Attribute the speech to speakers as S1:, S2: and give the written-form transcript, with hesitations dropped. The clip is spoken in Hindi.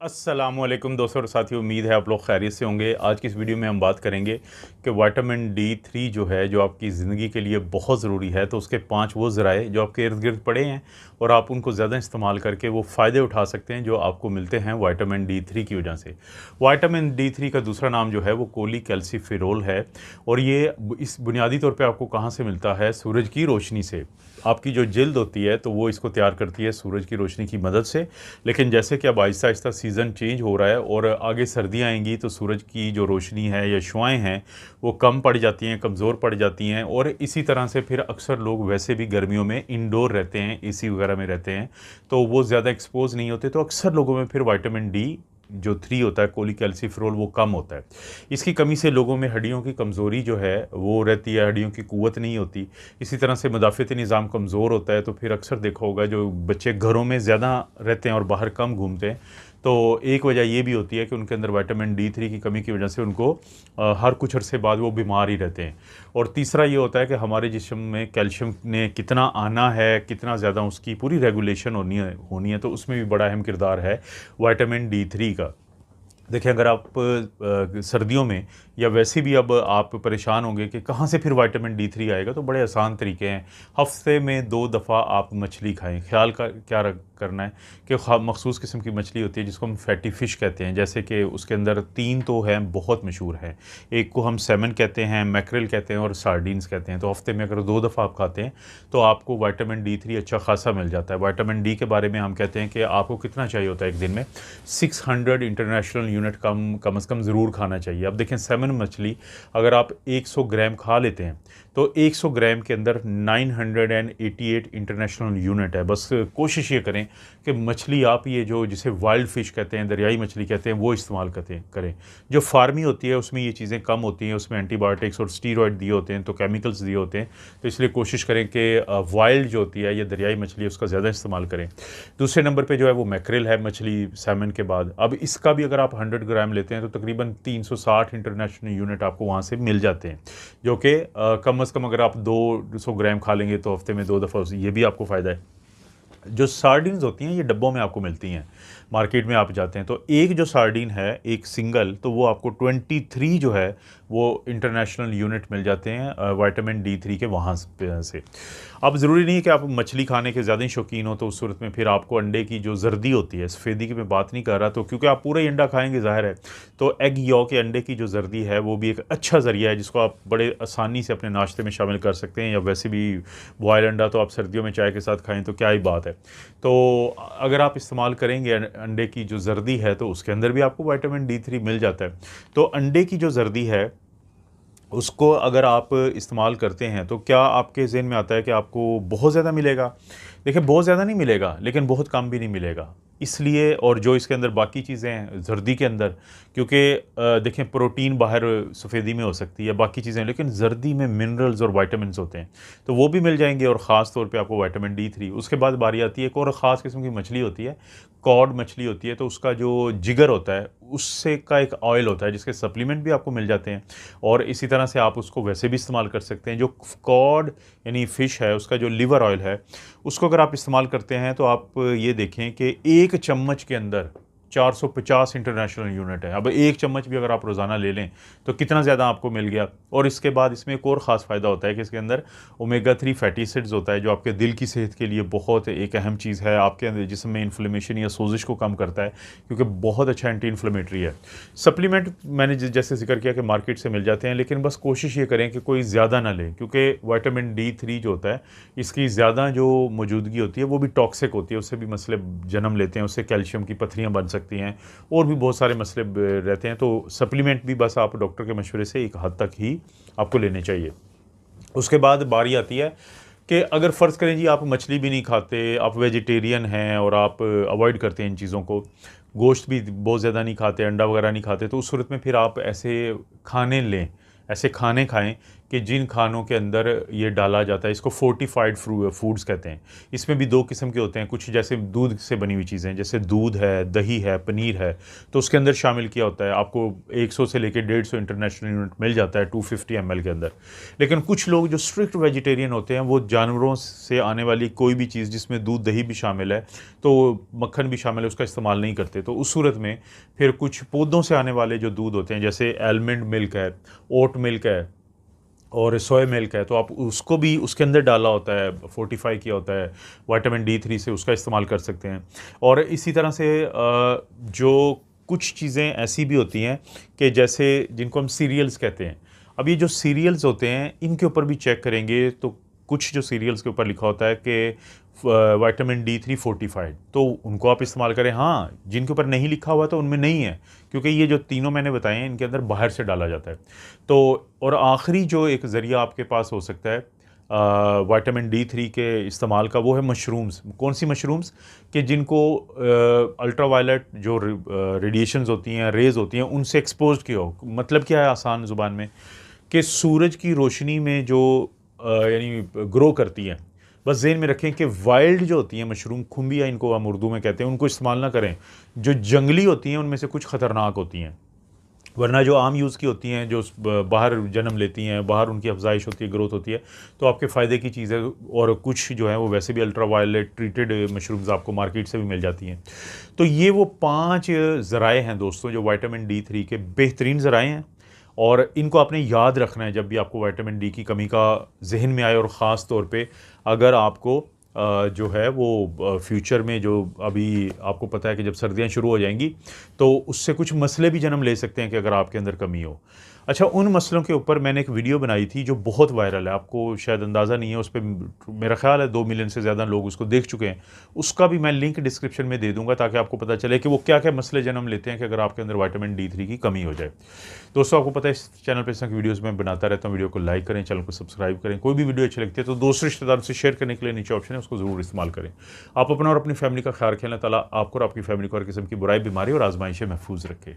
S1: अस्सलामुअलैकुम दोस्तों और साथियों, उम्मीद है आप लोग खैरियत से होंगे। आज की इस वीडियो में हम बात करेंगे कि विटामिन डी 3 जो है, जो आपकी ज़िंदगी के लिए बहुत ज़रूरी है, तो उसके 5 वो ज़राए जो आपके इर्द गिर्द पड़े हैं और आप उनको ज़्यादा इस्तेमाल करके वो फ़ायदे उठा सकते हैं जो आपको मिलते हैं विटामिन डी 3 की वजह से। विटामिन डी 3 का दूसरा नाम जो है वो कोलीकैल्सिफेरॉल है और ये इस बुनियादी तौर पे आपको कहाँ से मिलता है? सूरज की रोशनी से। आपकी जो जिल्द होती है तो वो इसको तैयार करती है सूरज की रोशनी की मदद से। लेकिन जैसे कि अब आहिस्ता आहिस्ता सीज़न चेंज हो रहा है और आगे सर्दियाँ आएंगी तो सूरज की जो रोशनी है या शुआएँ हैं वो कम पड़ जाती हैं, कमज़ोर पड़ जाती हैं और इसी तरह से फिर अक्सर लोग वैसे भी गर्मियों में इंडोर रहते हैं, एसी वगैरह में रहते हैं, तो वो ज़्यादा एक्सपोज़ नहीं होते, तो अक्सर लोगों में फिर विटामिन डी जो 3 होता है कोलीकैल्सिफेरॉल वो कम होता है। इसकी कमी से लोगों में हड्डियों की कमज़ोरी जो है वो रहती है, हड्डियों की क़ुव्वत नहीं होती। इसी तरह से मुदाफ़ाती निज़ाम कमज़ोर होता है, तो फिर अक्सर देखा होगा जो बच्चे घरों में ज़्यादा रहते हैं और बाहर कम घूमते हैं, तो एक वजह ये भी होती है कि उनके अंदर विटामिन डी 3 की कमी की वजह से उनको हर कुछ अरसे बाद वो बीमार ही रहते हैं। और तीसरा ये होता है कि हमारे जिस्म में कैल्शियम ने कितना आना है, कितना ज़्यादा उसकी पूरी रेगुलेशन होनी है, तो उसमें भी बड़ा अहम किरदार है विटामिन डी 3 का। देखिए, अगर आप सर्दियों में या वैसे भी अब आप परेशान होंगे कि कहाँ से फिर विटामिन डी 3 आएगा, तो बड़े आसान तरीके हैं। हफ्ते में 2 दफ़ा आप मछली खाएं। ख्याल का क्या करना है कि मखसूस किस्म की मछली होती है जिसको हम फैटी फ़िश कहते हैं, जैसे कि उसके अंदर 3 तो हैं, बहुत मशहूर हैं। एक को हम सैमन कहते हैं, मैकरेल कहते हैं और सार्डिन्स कहते हैं। तो हफ्ते में अगर 2 दफ़ा आप खाते हैं तो आपको विटामिन डी 3 अच्छा खासा मिल जाता है। विटामिन डी के बारे में हम कहते हैं कि आपको कितना चाहिए होता है एक दिन में, 600 इंटरनेशनल यूनिट कम से कम ज़रूर खाना चाहिए। अब देखें, सैमन मछली अगर आप 100 ग्राम खा लेते हैं तो 100 ग्राम के अंदर 988 इंटरनेशनल यूनिट है। बस कोशिश ये करें कि मछली आप ये जो जिसे वाइल्ड फ़िश कहते हैं, दरियाई मछली कहते हैं, वो इस्तेमाल करें। जो फार्मी होती है उसमें ये चीज़ें कम होती हैं, उसमें एंटीबायोटिक्स और स्टीरॉयड दिए होते हैं, तो केमिकल्स दिए होते हैं, तो इसलिए कोशिश करें कि वाइल्ड जो होती है, ये दरियाई मछली, उसका ज़्यादा इस्तेमाल करें। दूसरे नंबर पे जो है वो मैकरेल है मछली, सैमन के बाद। अब इसका भी अगर आप 100 ग्राम लेते हैं तो तकरीबन 360 इंटरनेशनल यूनिट आपको वहाँ से मिल जाते हैं, जो कि कम से कम अगर आप 200 ग्राम खा लेंगे तो हफ्ते में 2 दफ़ा, ये भी आपको फ़ायदा है। जो सार्डिन्स होती हैं ये डब्बों में आपको मिलती हैं, मार्केट में आप जाते हैं तो एक जो सार्डिन है, एक सिंगल, तो वो आपको 23 जो है वो इंटरनेशनल यूनिट मिल जाते हैं विटामिन डी 3 के वहाँ से। अब ज़रूरी नहीं है कि आप मछली खाने के ज़्यादा ही शौकीन हो, तो उस सूरत में फिर आपको अंडे की जो जर्दी होती है, सफ़ेदी की मैं बात नहीं कर रहा, तो क्योंकि आप पूरा ही अंडा खाएंगे ज़ाहिर है, तो एग यॉक के अंडे की जो जर्दी है वो भी एक अच्छा ज़रिया है जिसको आप बड़े आसानी से अपने नाश्ते में शामिल कर सकते हैं, या वैसे भी बॉयल अंडा तो आप सर्दियों में चाय के साथ खाएँ तो क्या ही बात है। तो अगर आप इस्तेमाल करेंगे अंडे की जो जर्दी है तो उसके अंदर भी आपको विटामिन डी 3 मिल जाता है। तो अंडे की जो जर्दी है उसको अगर आप इस्तेमाल करते हैं तो क्या आपके ज़हन में आता है कि आपको बहुत ज़्यादा मिलेगा? देखिए, बहुत ज़्यादा नहीं मिलेगा लेकिन बहुत कम भी नहीं मिलेगा। इसलिए, और जो इसके अंदर बाकी चीज़ें हैं ज़र्दी के अंदर, क्योंकि देखें, प्रोटीन बाहर सफ़ेदी में हो सकती है, बाकी चीज़ें, लेकिन ज़र्दी में मिनरल्स और विटामिन्स होते हैं, तो वो भी मिल जाएंगे और ख़ास तौर पे आपको विटामिन डी 3। उसके बाद बारी आती है एक और ख़ास किस्म की मछली होती है, कॉड मछली होती है, तो उसका जो जिगर होता है उससे का एक ऑयल होता है जिसके सप्लीमेंट भी आपको मिल जाते हैं, और इसी तरह से आप उसको वैसे भी इस्तेमाल कर सकते हैं। जो कॉड यानी फ़िश है उसका जो लिवर ऑयल है उसको अगर आप इस्तेमाल करते हैं तो आप ये देखें कि 1 चम्मच के अंदर 450 इंटरनेशनल यूनिट है। अब 1 चम्मच भी अगर आप रोज़ाना ले लें तो कितना ज़्यादा आपको मिल गया। और इसके बाद इसमें एक और ख़ास फ़ायदा होता है कि इसके अंदर ओमेगा 3 फैटी एसिड्स होता है, जो आपके दिल की सेहत के लिए बहुत एक अहम चीज़ है। आपके अंदर जिस्म में इन्फ्लेमेशन या सोजिश को कम करता है, क्योंकि बहुत अच्छा एंटी इन्फ्लेमेटरी है। सप्लीमेंट मैंने जैसे जिक्र किया कि मार्केट से मिल जाते हैं, लेकिन बस कोशिश ये करें कि कोई ज़्यादा ना लें, क्योंकि विटामिन डी 3 जो होता है इसकी ज़्यादा जो मौजूदगी होती है वो भी टॉक्सिक होती है, उससे भी मसले जन्म लेते हैं, उससे कैल्शियम की पत्थरियाँ बन सकती हैं और भी बहुत सारे मसले रहते हैं। तो सप्लीमेंट भी बस आप डॉक्टर के मशवरे से एक हद तक ही आपको लेने चाहिए। उसके बाद बारी आती है कि अगर फ़र्ज़ करें जी आप मछली भी नहीं खाते, आप वेजिटेरियन हैं और आप अवॉइड करते हैं इन चीज़ों को, गोश्त भी बहुत ज़्यादा नहीं खाते, अंडा वगैरह नहीं खाते, तो उस सूरत में फिर आप ऐसे खाने लें, ऐसे खाने खाएं कि जिन खानों के अंदर ये डाला जाता है, इसको फोर्टिफाइड फूड्स कहते हैं। इसमें भी दो किस्म के होते हैं, कुछ जैसे दूध से बनी हुई चीज़ें, जैसे दूध है, दही है, पनीर है, तो उसके अंदर शामिल किया होता है। आपको 100 से लेकर 150 इंटरनेशनल यूनिट मिल जाता है 250 ml के अंदर। लेकिन कुछ लोग जो स्ट्रिक्ट वेजिटेरियन होते हैं, वो जानवरों से आने वाली कोई भी चीज़ जिसमें दूध दही भी शामिल है, तो मक्खन भी शामिल है, उसका इस्तेमाल नहीं करते। तो उस सूरत में फिर कुछ पौधों से आने वाले जो दूध होते हैं, जैसे आलमंड मिल्क है, ओट मिल्क है और सोया मिल्क है, तो आप उसको भी उसके अंदर डाला होता है, फोर्टिफाई किया होता है विटामिन D3 से, उसका इस्तेमाल कर सकते हैं। और इसी तरह से जो कुछ चीज़ें ऐसी भी होती हैं कि जैसे जिनको हम सीरियल्स कहते हैं। अब ये जो सीरियल्स होते हैं, इनके ऊपर भी चेक करेंगे तो कुछ जो सीरियल्स के ऊपर लिखा होता है कि विटामिन D3 फोर्टिफाइड, तो उनको आप इस्तेमाल करें। हाँ, जिनके ऊपर नहीं लिखा हुआ तो उनमें नहीं है, क्योंकि ये जो तीनों मैंने बताए हैं इनके अंदर बाहर से डाला जाता है। तो और आखिरी जो एक ज़रिया आपके पास हो सकता है विटामिन D3 के इस्तेमाल का, वो है मशरूम्स। कौन सी मशरूम्स? कि जिनको अल्ट्रा वायलेट जो रेडिएशंस होती हैं, रेज़ होती हैं, उनसे एक्सपोज किया हो। मतलब क्या है आसान ज़ुबान में, कि सूरज की रोशनी में जो यानी ग्रो करती हैं। बस ज़हन में रखें कि वाइल्ड जो होती हैं मशरूम, खुम्बिया इनको हम उर्दू में कहते हैं, उनको इस्तेमाल ना करें। जो जंगली होती हैं उनमें से कुछ ख़तरनाक होती हैं, वरना जो आम यूज़ की होती हैं, जो बाहर जन्म लेती हैं, बाहर उनकी अफजाइश होती है, ग्रोथ होती है, तो आपके फ़ायदे की चीज़ है। और कुछ जो है वो वैसे भी अल्ट्रा वायलेट ट्रीटेड मशरूम्स आपको मार्केट से भी मिल जाती हैं। तो ये वो 5 ज़राए हैं दोस्तों, जो विटामिन D3 के बेहतरीन ज़राए हैं, और इनको आपने याद रखना है जब भी आपको विटामिन D की कमी का जहन में आए। और ख़ास तौर पे अगर आपको जो है वो फ्यूचर में, जो अभी आपको पता है कि जब सर्दियाँ शुरू हो जाएंगी तो उससे कुछ मसले भी जन्म ले सकते हैं कि अगर आपके अंदर कमी हो। अच्छा, उन मसलों के ऊपर मैंने एक वीडियो बनाई थी जो बहुत वायरल है, आपको शायद अंदाज़ा नहीं है, उस पर मेरा ख्याल है 2 मिलियन से ज़्यादा लोग उसको देख चुके हैं। उसका भी मैं लिंक डिस्क्रिप्शन में दे दूंगा, ताकि आपको पता चले कि वो क्या क्या मसले जन्म लेते हैं कि अगर आपके अंदर विटामिन D3 की कमी हो जाए। दोस्तों, आपको पता है इस चैनल पर इस तरह की वीडियोज़ मैं बनाता रहता हूँ। वीडियो को लाइक करें, चैनल को सब्सक्राइब करें। कोई भी वीडियो अच्छी लगती है तो दोस्त रिश्तेदारों से शेयर करने के लिए नीचे ऑप्शन है, उसको ज़रूर इस्तेमाल करें। आप अपना और अपनी फैमिली का ख्याल रखें। अल्लाह ताला आपको और आपकी फैमिली को हर किस्म की बुराई, बीमारी और आजमाइश से महफूज रखे।